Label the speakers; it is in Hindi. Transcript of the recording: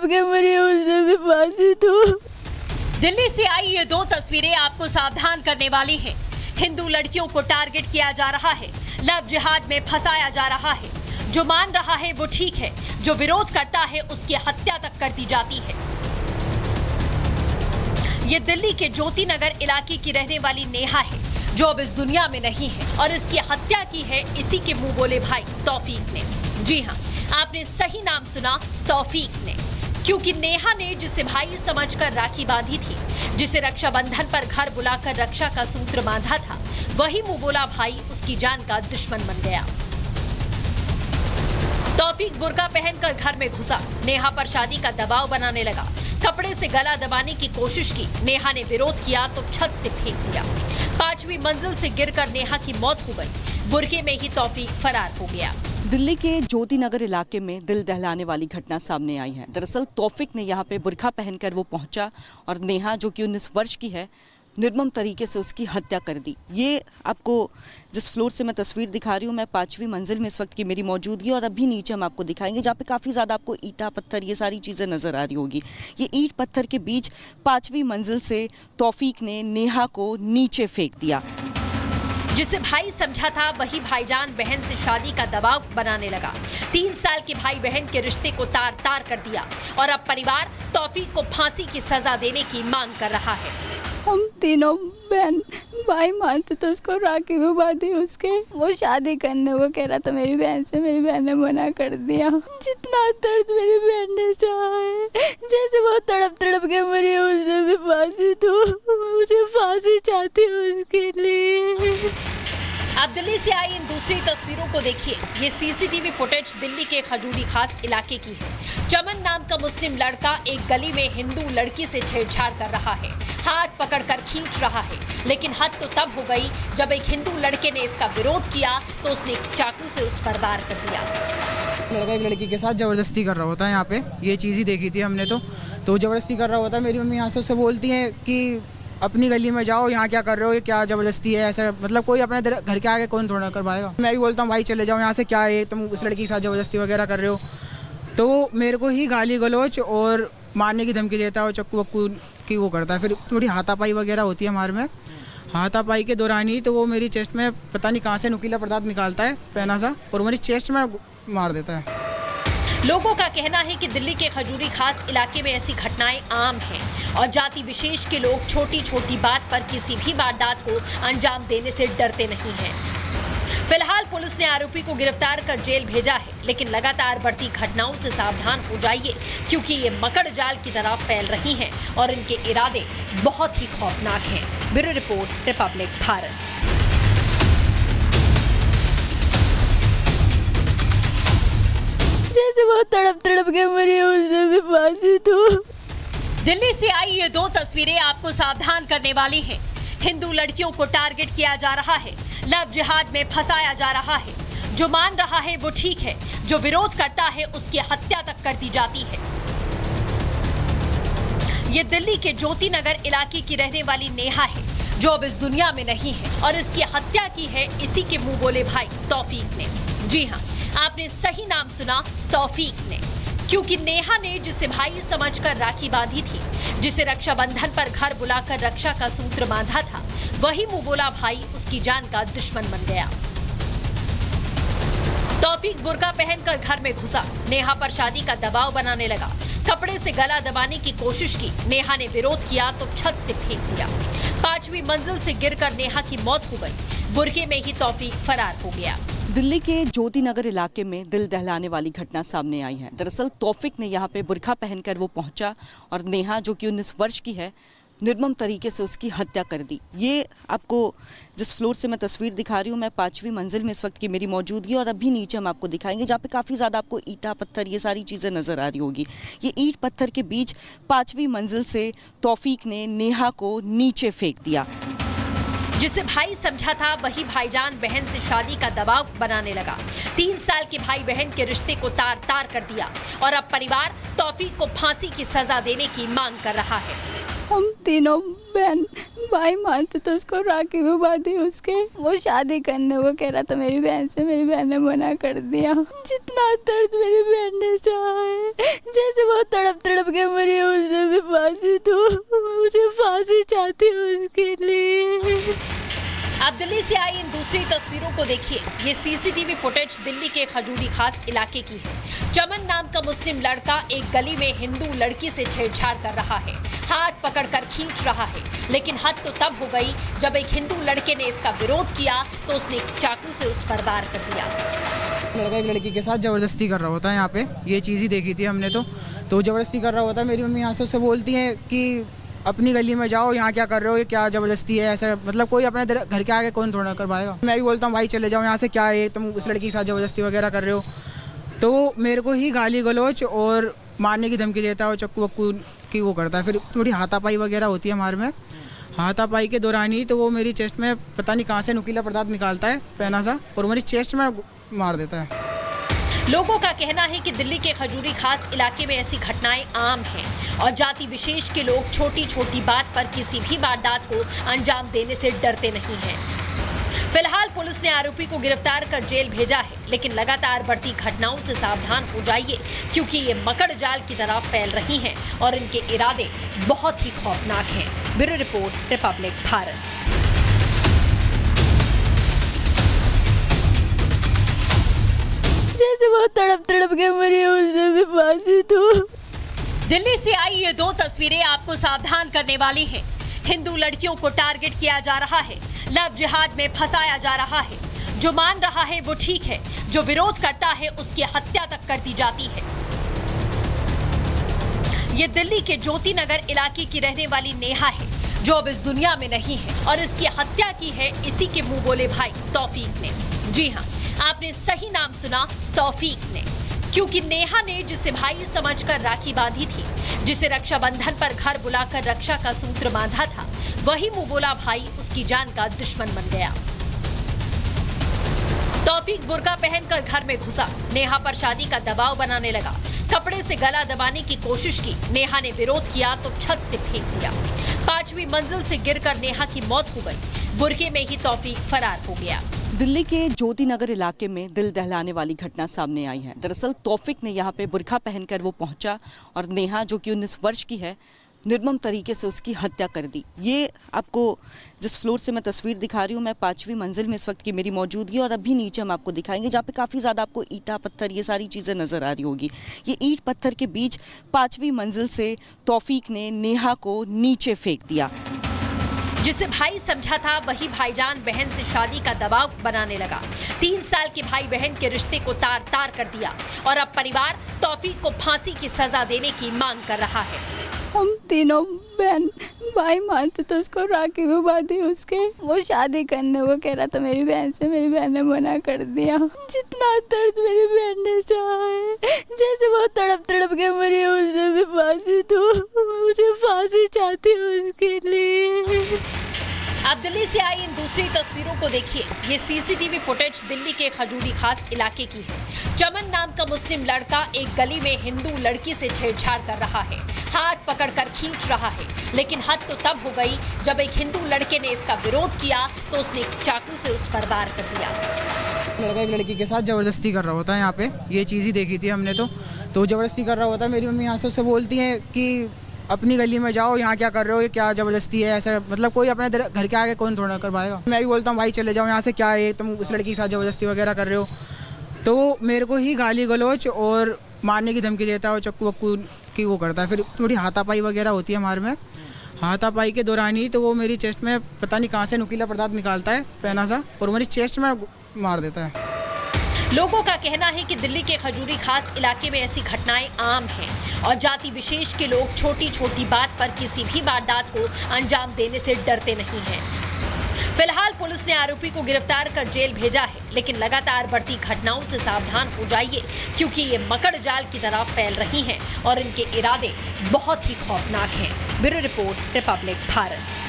Speaker 1: के मरी उससे भी फांसी दो।
Speaker 2: दिल्ली से आई ये दो तस्वीरें आपको सावधान करने वाली हैं। हिंदू लड़कियों को टारगेट किया जा रहा है, लव जिहाद में फंसाया जा रहा है। जो मान रहा है वो ठीक है, जो विरोध करता है उसकी हत्या तक कर दी जाती है। ये दिल्ली के ज्योति नगर इलाके की रहने वाली नेहा है, जो अब इस दुनिया में नहीं है और इसकी हत्या की है इसी के मुंह बोले भाई तौफीक ने। जी हाँ, आपने सही नाम सुना, तौफीक ने। क्योंकि नेहा ने जिसे भाई समझकर राखी बांधी थी, जिसे रक्षाबंधन पर घर बुलाकर रक्षा का सूत्र बांधा था, वही मुंह बोला भाई उसकी जान का दुश्मन बन गया। तौफीक बुर्का पहनकर घर में घुसा, नेहा पर शादी का दबाव बनाने लगा, कपड़े से गला दबाने की कोशिश की। नेहा ने विरोध किया तो छत से फेंक दिया। 5वीं मंजिल से गिरकर नेहा की मौत हो गई। बुर्के में ही तौफीक फरार हो गया।
Speaker 3: दिल्ली के ज्योति नगर इलाके में दिल दहलाने वाली घटना सामने आई है। दरअसल तौफीक ने यहाँ पे बुर्का पहनकर वो पहुंचा और नेहा जो कि 19 वर्ष की है, निर्मम तरीके से उसकी हत्या कर दी। ये आपको जिस फ्लोर से मैं तस्वीर दिखा रही हूँ, मैं 5वीं मंजिल में इस वक्त की मेरी मौजूदगी, और अभी नीचे हम आपको दिखाएंगे जहाँ पे काफ़ी ज़्यादा आपको ईंटा पत्थर ये सारी चीज़ें नज़र आ रही होगी। ये ईंट पत्थर के बीच 5वीं मंजिल से तौफीक ने नेहा को नीचे फेंक दिया।
Speaker 2: जिसे भाई समझा था वही भाईजान बहन से शादी का दबाव बनाने लगा। 3 साल के भाई बहन के रिश्ते को तार तार कर दिया और अब परिवार तौफीक को फांसी की सजा देने की मांग कर रहा है।
Speaker 1: हम तीनों बहन भाई मानते तो उसको राखी में बांधी उसके, वो शादी करने वो कह रहा था मेरी बहन से, मेरी बहन ने मना कर दिया। जितना दर्द मेरी बहन ने सहा है, जैसे वो तड़प तड़प के मरी उससे भी फांसी दो, मुझे फांसी चाहती हूँ उसके लिए।
Speaker 2: अब दिल्ली से आई इन दूसरी तस्वीरों को देखिए। ये सीसीटीवी फुटेज दिल्ली के खजूरी खास इलाके की है। चमन नाम का मुस्लिम लड़का एक गली में हिंदू लड़की से छेड़छाड़ कर रहा है, हाथ पकड़कर खींच रहा है। लेकिन हद तो तब हो गई जब एक हिंदू लड़के ने इसका विरोध किया तो उसने चाकू से उस पर वार कर दिया।
Speaker 4: लड़का एक लड़की के साथ जबरदस्ती कर रहा होता है। यहाँ पे ये चीज़ ही देखी थी हमने, तो जबरदस्ती कर रहा होता है। मेरी मम्मी यहाँ से उससे बोलती हैं कि अपनी गली में जाओ, यहाँ क्या कर रहे हो, ये क्या ज़बरदस्ती है, ऐसा मतलब कोई अपने घर के आगे कौन थोड़ा करवाएगा। मैं भी बोलता हूँ भाई चले जाओ यहाँ से, क्या है तुम उस लड़की के साथ ज़बरदस्ती वगैरह कर रहे हो। तो मेरे को ही गाली गलौच और मारने की धमकी देता है और चक्कू वक्कू की वो करता है। फिर थोड़ी हाथापाई वगैरह होती है हमारे में। हाथापाई के दौरान ही तो वो मेरी चेस्ट में पता नहीं कहाँ से नुकीला पदार्थ निकालता है, पैना सा, और मेरी चेस्ट में मार देता है।
Speaker 2: लोगों का कहना है कि दिल्ली के खजूरी खास इलाके में ऐसी घटनाएं आम हैं और जाति विशेष के लोग छोटी छोटी बात पर किसी भी वारदात को अंजाम देने से डरते नहीं हैं। फिलहाल पुलिस ने आरोपी को गिरफ्तार कर जेल भेजा है, लेकिन लगातार बढ़ती घटनाओं से सावधान हो जाइए, क्योंकि ये मकड़ जाल की तरह फैल रही हैं और इनके इरादे बहुत ही खौफनाक हैं। Bureau report, Republic Bharat.
Speaker 1: जैसे वो तड़प तड़प के मरी उससे भी फांसी दो।
Speaker 2: दिल्ली से आई ये दो तस्वीरें आपको सावधान करने वाली हैं। हिंदू लड़कियों को टारगेट किया जा रहा है, लव जिहाद में फंसाया जा रहा है। जो मान रहा है वो ठीक है, जो विरोध करता है उसकी हत्या तक कर दी जाती है। ये दिल्ली के ज्योति नगर इलाके की रहने वाली नेहा है, जो अब इस दुनिया में नहीं है और इसकी हत्या की है इसी के मुंह बोले भाई तौफीक ने। जी हाँ, आपने सही नाम सुना, तौफीक ने। क्योंकि नेहा ने जिसे भाई समझकर राखी बांधी थी, जिसे रक्षाबंधन पर घर बुलाकर रक्षा का सूत्र बांधा था, वही मुंह बोला भाई उसकी जान का दुश्मन बन गया। तौफीक बुर्का पहनकर घर में घुसा, नेहा पर शादी का दबाव बनाने लगा, कपड़े से गला दबाने की कोशिश की। नेहा ने विरोध किया तो छत से फेंक दिया। 5वीं मंजिल से गिरकर नेहा की मौत हो गई। बुर्के में ही तौफीक फरार हो गया।
Speaker 3: दिल्ली के ज्योति नगर इलाके में दिल दहलाने वाली घटना सामने आई है। दरअसल तौफीक ने यहाँ पे बुर्का पहनकर वो पहुंचा और नेहा जो कि 19 वर्ष की है, निर्मम तरीके से उसकी हत्या कर दी। ये आपको जिस फ्लोर से मैं तस्वीर दिखा रही हूँ, मैं 5वीं मंजिल में इस वक्त की मेरी मौजूदगी, और अभी नीचे हम आपको दिखाएंगे जहाँ पे काफ़ी ज़्यादा आपको ईंटा पत्थर ये सारी चीज़ें नज़र आ रही होगी। ये ईंट पत्थर के बीच 5वीं मंजिल से तौफीक ने नेहा को नीचे फेंक दिया।
Speaker 2: जिसे भाई समझा था वही भाईजान बहन से शादी का दबाव बनाने लगा। 3 साल के भाई बहन के रिश्ते को तार तार कर दिया और अब परिवार तौफीक को फांसी की सजा देने की मांग कर रहा है।
Speaker 1: हम तीनों बहन भाई मानते तो उसको राखी में बांधी उसके। वो शादी करने वो कह रहा था मेरी बहन से, मेरी बहन ने मना कर दिया। जितना दर्द मेरी बहन ने सहा है, जैसे वो तड़प तड़प के मरी, उससे भी फांसी दो, मुझे फांसी चाहती हूँ उसके लिए।
Speaker 2: अब दिल्ली से आई इन दूसरी तस्वीरों को देखिए। ये सीसीटीवी फुटेज दिल्ली के खजूरी खास इलाके की है। चमन नाम का मुस्लिम लड़का एक गली में हिंदू लड़की से छेड़छाड़ कर रहा है, हाथ पकड़कर खींच रहा है। लेकिन हद तो तब हो गई जब एक हिंदू लड़के ने इसका विरोध किया तो उसने चाकू से उस पर वार कर दिया।
Speaker 4: लड़का एक लड़की के साथ जबरदस्ती कर रहा होता है यहाँ पे, ये चीज़ ही देखी थी हमने तो जबरदस्ती कर रहा होता है। मेरी मम्मी यहाँ से उससे बोलती हैं कि अपनी गली में जाओ, यहाँ क्या कर रहे हो, ये क्या ज़बरदस्ती है, ऐसा मतलब कोई अपने घर के आगे कौन थोड़ा करवाएगा। मैं भी बोलता हूँ भाई चले जाओ यहाँ से, क्या है तुम उस लड़की के साथ ज़बरदस्ती वगैरह कर रहे हो। तो मेरे को ही गाली गलौच और मारने की धमकी देता है और चक्कू वक्कू की वो करता है। फिर थोड़ी हाथापाई वगैरह होती है हमारे में। हाथापाई के दौरान ही तो वो मेरी चेस्ट में पता नहीं कहाँ से नुकीला पदार्थ निकालता है, पहना सा, और मेरी चेस्ट में मार देता है।
Speaker 2: लोगों का कहना है कि दिल्ली के खजूरी खास इलाके में ऐसी घटनाएं आम हैं और जाति विशेष के लोग छोटी छोटी बात पर किसी भी वारदात को अंजाम देने से डरते नहीं हैं। फिलहाल पुलिस ने आरोपी को गिरफ्तार कर जेल भेजा है, लेकिन लगातार बढ़ती घटनाओं से सावधान हो जाइए क्योंकि ये मकड़ जाल की तरह फैल रही हैं और इनके इरादे बहुत ही खौफनाक हैं। Bureau report, Republic Bharat.
Speaker 1: जैसे वो तड़प तड़प के मरी, उससे भी फांसी दो।
Speaker 2: दिल्ली से आई ये दो तस्वीरें आपको सावधान करने वाली हैं। हिंदू लड़कियों को टारगेट किया जा रहा है, लव जिहाद में फंसाया जा रहा है। जो मान रहा है वो ठीक है, जो विरोध करता है उसकी हत्या तक कर दी जाती है। ये दिल्ली के ज्योति नगर इलाके की रहने वाली नेहा है जो अब इस दुनिया में नहीं है और इसकी हत्या की है इसी के मुंह बोले भाई तौफीक ने। जी हाँ, आपने सही नाम सुना, तौफीक ने। क्योंकि नेहा ने जिसे भाई समझकर राखी बांधी थी, जिसे रक्षाबंधन पर घर बुलाकर रक्षा का सूत्र बांधा था, वही मुंह बोला भाई उसकी जान का दुश्मन बन गया। तौफीक बुर्का पहनकर घर में घुसा, नेहा पर शादी का दबाव बनाने लगा, कपड़े से गला दबाने की कोशिश की। नेहा ने विरोध किया तो छत से फेंक दिया। 5वीं मंजिल से गिरकर नेहा की मौत हो गई। बुर्के में ही तौफीक फरार हो गया।
Speaker 3: दिल्ली के ज्योति नगर इलाके में दिल दहलाने वाली घटना सामने आई है। दरअसल तौफीक ने यहाँ पे बुर्का पहनकर वो पहुंचा और नेहा जो कि 19 वर्ष की है, निर्मम तरीके से उसकी हत्या कर दी। ये आपको जिस फ्लोर से मैं तस्वीर दिखा रही हूँ, मैं 5वीं मंजिल में इस वक्त की मेरी मौजूदगी, और अभी नीचे हम आपको दिखाएंगे जहाँ पे काफ़ी ज़्यादा आपको ईंटा पत्थर ये सारी चीज़ें नज़र आ रही होगी। ये ईंट पत्थर के बीच 5वीं मंजिल से तौफीक ने नेहा को नीचे फेंक दिया।
Speaker 2: जिसे भाई समझा था वही भाईजान बहन से शादी का दबाव बनाने लगा। 3 साल के भाई बहन के रिश्ते को तार तार कर दिया और अब परिवार तौफीक को फांसी की सजा देने की मांग कर रहा है।
Speaker 1: हम तीनों बहन भाई मानते तो उसको राखी में बांधी उसके। वो शादी करने वो कह रहा था मेरी बहन से, मेरी बहन ने मना कर दिया। जितना दर्द मेरी बहन ने सहा है, जैसे वो तड़प तड़प के मरी, उससे भी फांसी दो, मुझे फांसी चाहती हूँ उसके लिए।
Speaker 2: अब दिल्ली से आई इन दूसरी तस्वीरों को देखिए। ये सीसीटीवी फुटेज दिल्ली के खजूरी खास इलाके की है। चमन नाम का मुस्लिम लड़का एक गली में हिंदू लड़की से छेड़छाड़ कर रहा है, हाथ पकड़कर खींच रहा है। लेकिन हद तो तब हो गई जब एक हिंदू लड़के ने इसका विरोध किया तो उसने चाकू से उस पर वार कर दिया।
Speaker 4: लड़का एक लड़की के साथ ज़बरदस्ती कर रहा होता है यहाँ पे, ये चीज़ ही देखी थी हमने तो ज़बरदस्ती कर रहा होता है। मेरी मम्मी यहाँ से उससे बोलती हैं कि अपनी गली में जाओ, यहाँ क्या कर रहे हो, ये क्या ज़बरदस्ती है, ऐसा मतलब कोई अपने घर के आगे कौन थोड़ा करवाएगा। मैं भी बोलता हूँ भाई चले जाओ यहाँ से, क्या है तुम उस लड़की के साथ ज़बरदस्ती वगैरह कर रहे हो। तो मेरे को ही गाली गलौच और मारने की धमकी देता है और चक्कू वक्कू की वो करता है। फिर थोड़ी हाथापाई वगैरह होती है हमारे में। हाथापाई के दौरान ही तो वो मेरी चेस्ट में पता नहीं कहाँ से नुकीला पदार्थ निकालता है, पहना सा, और मेरी चेस्ट में मार देता है।
Speaker 2: लोगों का कहना है कि दिल्ली के खजूरी खास इलाके में ऐसी घटनाएं आम हैं और जाति विशेष के लोग छोटी छोटी बात पर किसी भी वारदात को अंजाम देने से डरते नहीं हैं। फिलहाल पुलिस ने आरोपी को गिरफ्तार कर जेल भेजा है, लेकिन लगातार बढ़ती घटनाओं से सावधान हो जाइए क्योंकि ये मकड़ जाल की तरह फैल रही हैं और इनके इरादे बहुत ही खौफनाक हैं। Bureau report, Republic Bharat.